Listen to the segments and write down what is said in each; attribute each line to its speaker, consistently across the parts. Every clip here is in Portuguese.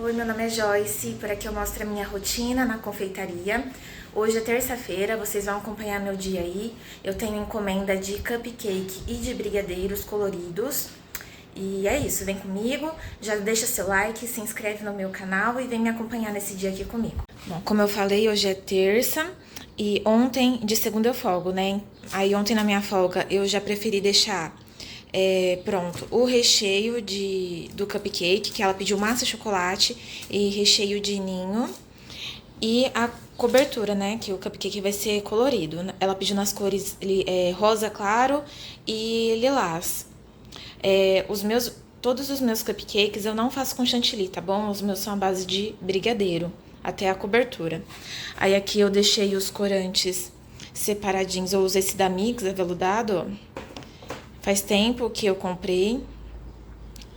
Speaker 1: Oi, meu nome é Joyce, por aqui eu mostro a minha rotina na confeitaria. Hoje é terça-feira, vocês vão acompanhar meu dia aí. Eu tenho encomenda de cupcake e de brigadeiros coloridos. E é isso, vem comigo, já deixa seu like, se inscreve no meu canal e vem me acompanhar nesse dia aqui comigo. Bom, como eu falei, hoje é terça e ontem, de segunda eu folgo, né? Aí ontem na minha folga eu já preferi deixar pronto o recheio do cupcake, que ela pediu massa chocolate e recheio de ninho. E a cobertura, né, que o cupcake vai ser colorido. Ela pediu nas cores rosa claro e lilás. Todos os meus cupcakes eu não faço com chantilly, tá bom? Os meus são à base de brigadeiro, até a cobertura. Aí aqui eu deixei os corantes separadinhos. Eu uso esse da Mix, aveludado, ó. Faz tempo que eu comprei,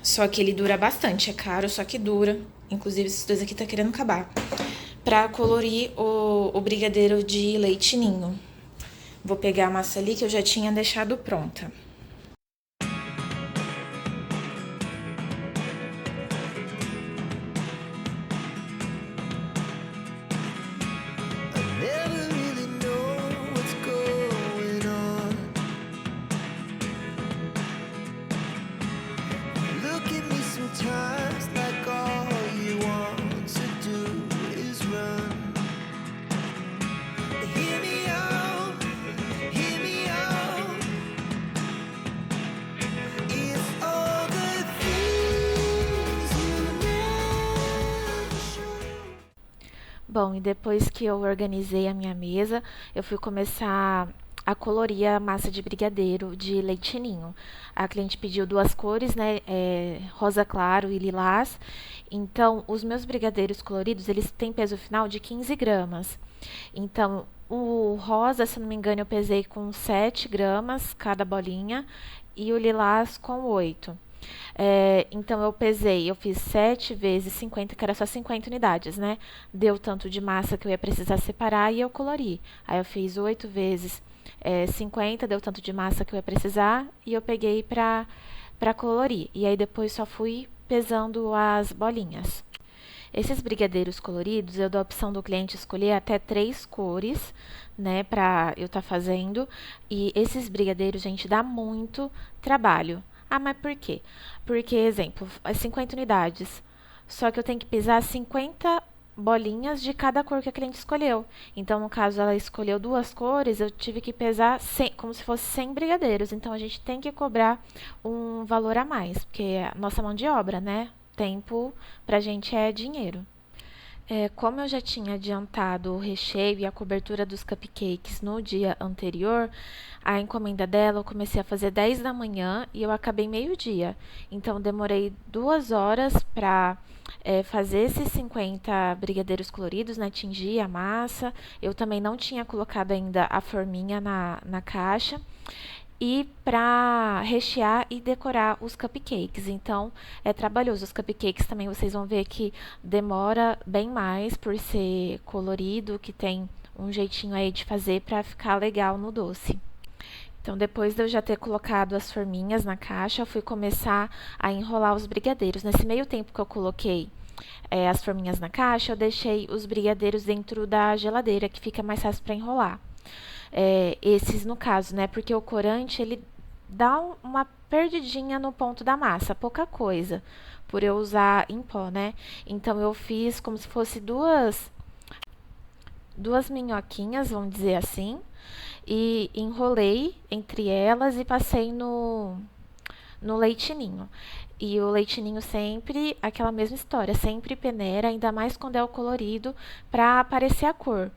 Speaker 1: só que ele dura bastante, é caro, só que dura. Inclusive esses dois aqui tá querendo acabar. Pra colorir o brigadeiro de leite ninho. Vou pegar a massa ali que eu já tinha deixado pronta. Bom, e depois que eu organizei a minha mesa, eu fui começar a colorir a massa de brigadeiro de leite ninho. A cliente pediu duas cores, né, rosa claro e lilás. Então, os meus brigadeiros coloridos, eles têm peso final de 15 gramas. Então, o rosa, se não me engano, eu pesei com 7 gramas cada bolinha e o lilás com 8. Então eu fiz 7 vezes 50, que era só 50 unidades, né? Deu tanto de massa que eu ia precisar separar e eu colori. Aí eu fiz 8 vezes 50, deu tanto de massa que eu ia precisar e eu peguei pra colorir. E aí depois só fui pesando as bolinhas. Esses brigadeiros coloridos, eu dou a opção do cliente escolher até 3 cores, né, pra eu estar fazendo. E esses brigadeiros, gente, dá muito trabalho. Ah, mas por quê? Porque, exemplo, 50 unidades. Só que eu tenho que pesar 50 bolinhas de cada cor que a cliente escolheu. Então, no caso, ela escolheu 2 cores, eu tive que pesar 100, como se fosse 100 brigadeiros. Então, a gente tem que cobrar um valor a mais, porque é a nossa mão de obra, né? Tempo pra gente é dinheiro. Como eu já tinha adiantado o recheio e a cobertura dos cupcakes no dia anterior, a encomenda dela eu comecei a fazer 10 da manhã e eu acabei meio-dia. Então, demorei 2 horas para fazer esses 50 brigadeiros coloridos, né? Tingir a massa. Eu também não tinha colocado ainda a forminha na caixa. E para rechear e decorar os cupcakes. Então, é trabalhoso. Os cupcakes também vocês vão ver que demora bem mais por ser colorido, que tem um jeitinho aí de fazer para ficar legal no doce. Então, depois de eu já ter colocado as forminhas na caixa, eu fui começar a enrolar os brigadeiros. Nesse meio tempo que eu coloquei as forminhas na caixa, eu deixei os brigadeiros dentro da geladeira, que fica mais fácil para enrolar. Esses no caso, né? Porque o corante, ele dá uma perdidinha no ponto da massa, pouca coisa, por eu usar em pó, né? Então, eu fiz como se fosse duas minhoquinhas, vamos dizer assim, e enrolei entre elas e passei no leite ninho. E o leite ninho sempre, aquela mesma história, sempre peneira, ainda mais quando é o colorido, para aparecer a cor.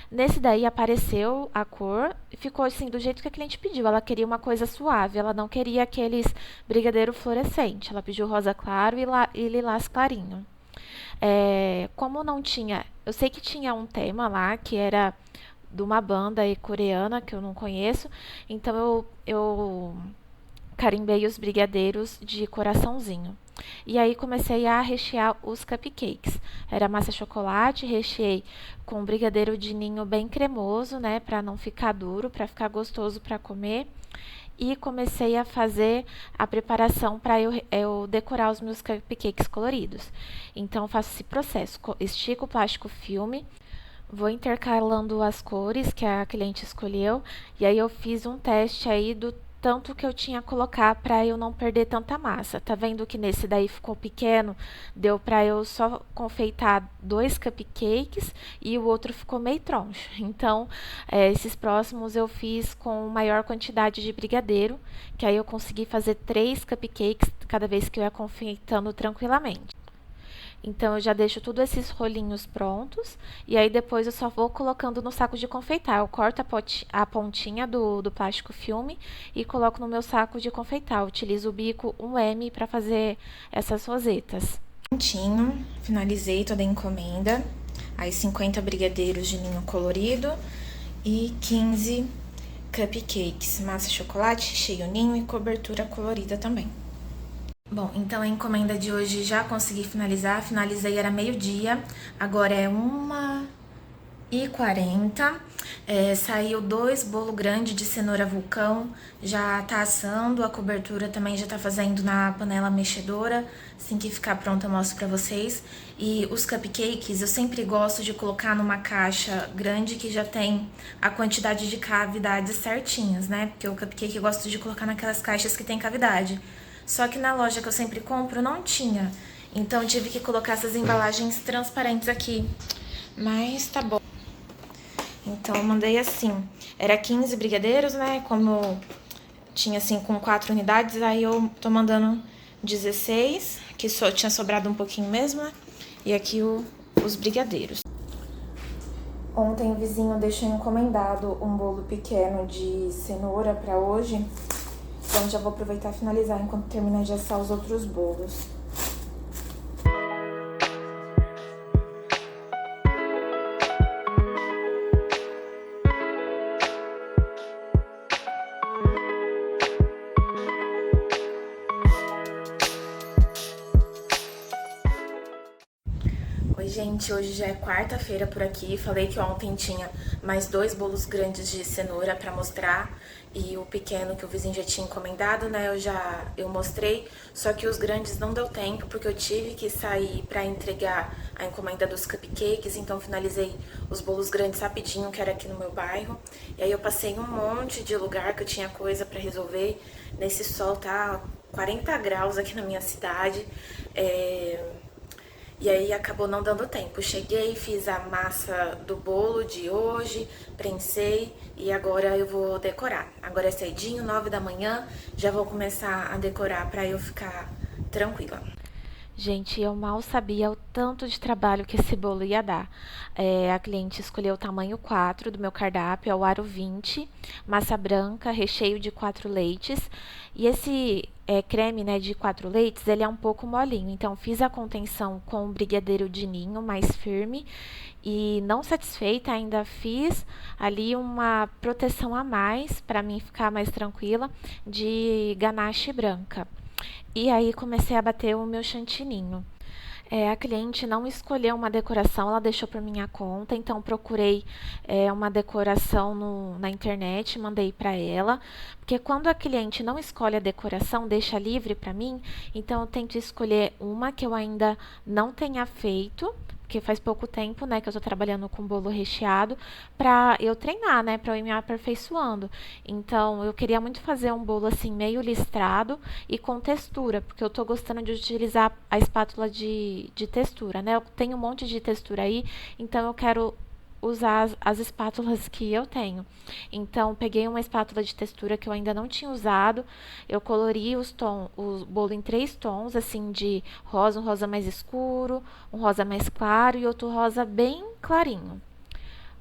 Speaker 1: Nesse daí apareceu a cor e ficou assim, do jeito que a cliente pediu. Ela queria uma coisa suave, ela não queria aqueles brigadeiro fluorescente. Ela pediu rosa claro e lilás clarinho. Como não tinha, eu sei que tinha um tema lá que era de uma banda coreana que eu não conheço, então eu carimbei os brigadeiros de coraçãozinho. E aí comecei a rechear os cupcakes. Era massa chocolate, recheei com brigadeiro de ninho bem cremoso, né, para não ficar duro, para ficar gostoso para comer. e comecei a fazer a preparação para eu decorar os meus cupcakes coloridos. Então, eu faço esse processo: estico o plástico filme, vou intercalando as cores que a cliente escolheu, e aí eu fiz um teste aí do tanto que eu tinha que colocar para eu não perder tanta massa. Tá vendo que nesse daí ficou pequeno? Deu para eu só confeitar 2 cupcakes e o outro ficou meio troncho. Então, esses próximos eu fiz com maior quantidade de brigadeiro, que aí eu consegui fazer 3 cupcakes cada vez que eu ia confeitando tranquilamente. Então eu já deixo tudo esses rolinhos prontos e aí depois eu só vou colocando no saco de confeitar. Eu corto a pontinha do plástico filme e coloco no meu saco de confeitar. Eu utilizo o bico 1M para fazer essas rosetas. Prontinho, finalizei toda a encomenda. Aí 50 brigadeiros de ninho colorido e 15 cupcakes, massa chocolate, cheio ninho e cobertura colorida também. Bom, então a encomenda de hoje já consegui finalizar. Finalizei, era meio-dia, agora é 1h40. Saiu 2 bolos grandes de cenoura vulcão, já tá assando, a cobertura também já tá fazendo na panela mexedora. Assim que ficar pronta eu mostro pra vocês. E os cupcakes eu sempre gosto de colocar numa caixa grande que já tem a quantidade de cavidades certinhas, né? Porque o cupcake eu gosto de colocar naquelas caixas que tem cavidade. Só que na loja que eu sempre compro não tinha. Então eu tive que colocar essas embalagens transparentes aqui. Mas tá bom. Então eu mandei assim. Era 15 brigadeiros, né? Como tinha assim com 4 unidades, aí eu tô mandando 16, que só tinha sobrado um pouquinho mesmo, né? E aqui os brigadeiros. Ontem o vizinho deixou encomendado um bolo pequeno de cenoura pra hoje. Então já vou aproveitar e finalizar enquanto termina de assar os outros bolos. Oi, gente, hoje já é quarta-feira por aqui. Falei que ontem tinha mais 2 bolos grandes de cenoura pra mostrar e o pequeno que o vizinho já tinha encomendado, né? Eu mostrei, só que os grandes não deu tempo porque eu tive que sair pra entregar a encomenda dos cupcakes, então finalizei os bolos grandes rapidinho, que era aqui no meu bairro. E aí eu passei um monte de lugar que eu tinha coisa pra resolver. Nesse sol tá 40 graus aqui na minha cidade. E aí acabou não dando tempo. Cheguei, fiz a massa do bolo de hoje, prensei e agora eu vou decorar. Agora é cedinho, 9 da manhã, já vou começar a decorar pra eu ficar tranquila. Gente, eu mal sabia o tanto de trabalho que esse bolo ia dar. A cliente escolheu o tamanho 4 do meu cardápio, é o aro 20, massa branca, recheio de 4 leites. E esse creme, né, de 4 leites, ele é um pouco molinho. Então, fiz a contenção com brigadeiro de ninho mais firme. E não satisfeita, ainda fiz ali uma proteção a mais, para mim ficar mais tranquila, de ganache branca. E aí comecei a bater o meu chantininho. A cliente não escolheu uma decoração, ela deixou por minha conta, então procurei uma decoração na internet, mandei para ela, porque quando a cliente não escolhe a decoração, deixa livre para mim, então eu tento escolher uma que eu ainda não tenha feito, porque faz pouco tempo, né, que eu tô trabalhando com bolo recheado, pra eu treinar, né, pra eu ir me aperfeiçoando. Então, eu queria muito fazer um bolo assim, meio listrado e com textura, porque eu tô gostando de utilizar a espátula de textura, né, eu tenho um monte de textura aí, então eu quero usar as espátulas que eu tenho. Então, peguei uma espátula de textura que eu ainda não tinha usado. Eu colori o bolo em 3 tons, assim, de rosa, um rosa mais escuro, um rosa mais claro e outro rosa bem clarinho.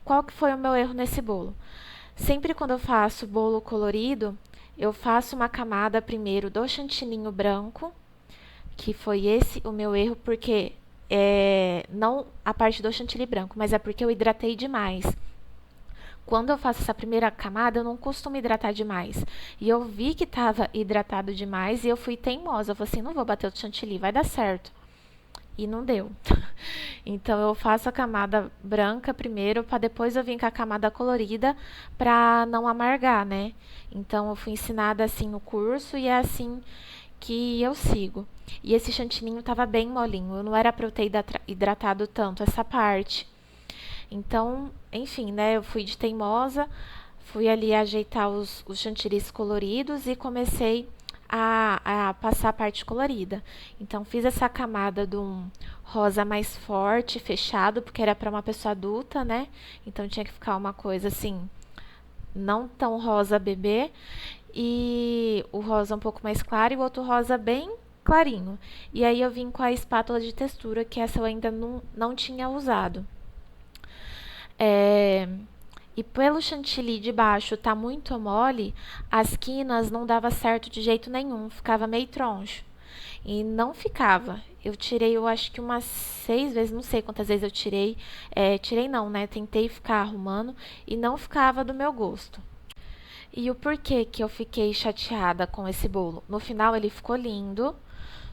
Speaker 1: Qual que foi o meu erro nesse bolo? Sempre quando eu faço bolo colorido, eu faço uma camada primeiro do chantininho branco, que foi esse o meu erro, porque não a parte do chantilly branco, mas é porque eu hidratei demais. Quando eu faço essa primeira camada, eu não costumo hidratar demais. E eu vi que estava hidratado demais e eu fui teimosa. Eu falei assim, não vou bater o chantilly, vai dar certo. E não deu. Então eu faço a camada branca primeiro, para depois eu vir com a camada colorida, para não amargar, né? Então eu fui ensinada assim no curso e é assim que eu sigo. E esse chantininho estava bem molinho, não era para eu ter hidratado tanto essa parte. Então, enfim, né? Eu fui de teimosa, fui ali ajeitar os chantilly coloridos e comecei a passar a parte colorida. Então, fiz essa camada de um rosa mais forte, fechado, porque era para uma pessoa adulta, né? Então, tinha que ficar uma coisa assim, não tão rosa bebê, e o rosa um pouco mais claro e o outro rosa bem clarinho. E aí eu vim com a espátula de textura, que essa eu ainda não tinha usado. É, e pelo chantilly de baixo tá muito mole, as quinas não dava certo de jeito nenhum, ficava meio troncho. E não ficava. Eu tirei, eu acho que umas 6 vezes, não sei quantas vezes eu tirei. Tirei não, né? Tentei ficar arrumando e não ficava do meu gosto. E o porquê que eu fiquei chateada com esse bolo? No final ele ficou lindo,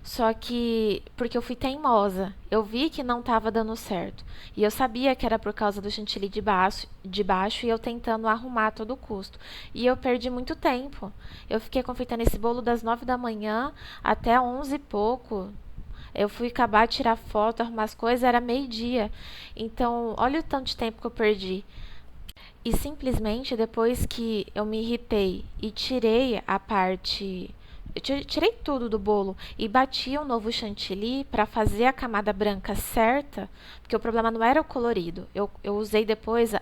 Speaker 1: só que porque eu fui teimosa, eu vi que não estava dando certo. E eu sabia que era por causa do chantilly de baixo e eu tentando arrumar a todo custo. E eu perdi muito tempo. Eu fiquei confeitando esse bolo das 9 da manhã até 11 e pouco. Eu fui acabar de tirar foto, arrumar as coisas, era meio-dia. Então, olha o tanto de tempo que eu perdi. E simplesmente depois que eu me irritei e tirei a parte. Eu tirei tudo do bolo e bati um novo chantilly para fazer a camada branca certa, porque o problema não era o colorido. Eu usei depois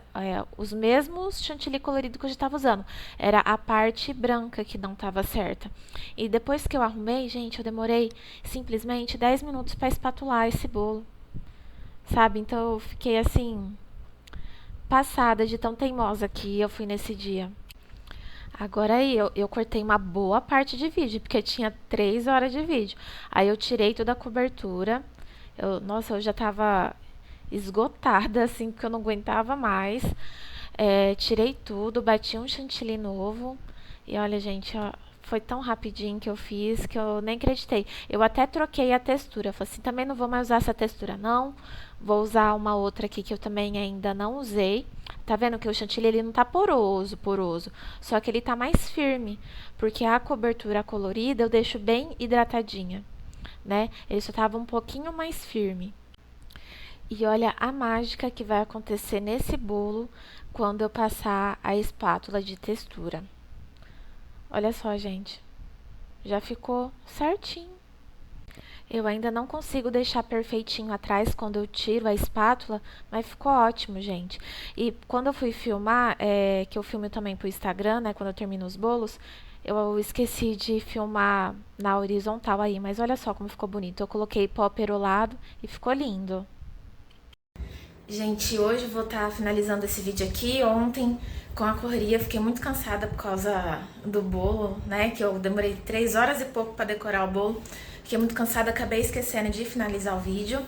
Speaker 1: os mesmos chantilly colorido que eu já estava usando. Era a parte branca que não estava certa. E depois que eu arrumei, gente, eu demorei simplesmente 10 minutos para espatular esse bolo. Sabe? Então eu fiquei assim, passada de tão teimosa que eu fui nesse dia. Agora aí, eu cortei uma boa parte de vídeo, porque tinha 3 horas de vídeo. Aí eu tirei toda a cobertura. Nossa, eu já tava esgotada, assim, porque eu não aguentava mais. Tirei tudo, bati um chantilly novo. E olha, gente, ó, foi tão rapidinho que eu fiz que eu nem acreditei. Eu até troquei a textura. Falei assim, também não vou mais usar essa textura, não. Vou usar uma outra aqui que eu também ainda não usei. Tá vendo que o chantilly ele não tá poroso, poroso. Só que ele tá mais firme. Porque a cobertura colorida eu deixo bem hidratadinha, né? Ele só tava um pouquinho mais firme. E olha a mágica que vai acontecer nesse bolo quando eu passar a espátula de textura. Olha só, gente. Já ficou certinho. Eu ainda não consigo deixar perfeitinho atrás quando eu tiro a espátula, mas ficou ótimo, gente. E quando eu fui filmar, que eu filmo também pro Instagram, né, quando eu termino os bolos, eu esqueci de filmar na horizontal aí, mas olha só como ficou bonito. Eu coloquei pó perolado e ficou lindo. Gente, hoje eu vou estar finalizando esse vídeo aqui. Ontem, com a correria, fiquei muito cansada por causa do bolo, né? Que eu demorei 3 horas e pouco para decorar o bolo. Fiquei muito cansada, acabei esquecendo de finalizar o vídeo.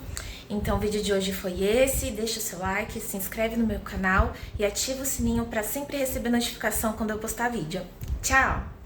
Speaker 1: Então o vídeo de hoje foi esse. Deixa o seu like, se inscreve no meu canal e ativa o sininho para sempre receber notificação quando eu postar vídeo. Tchau!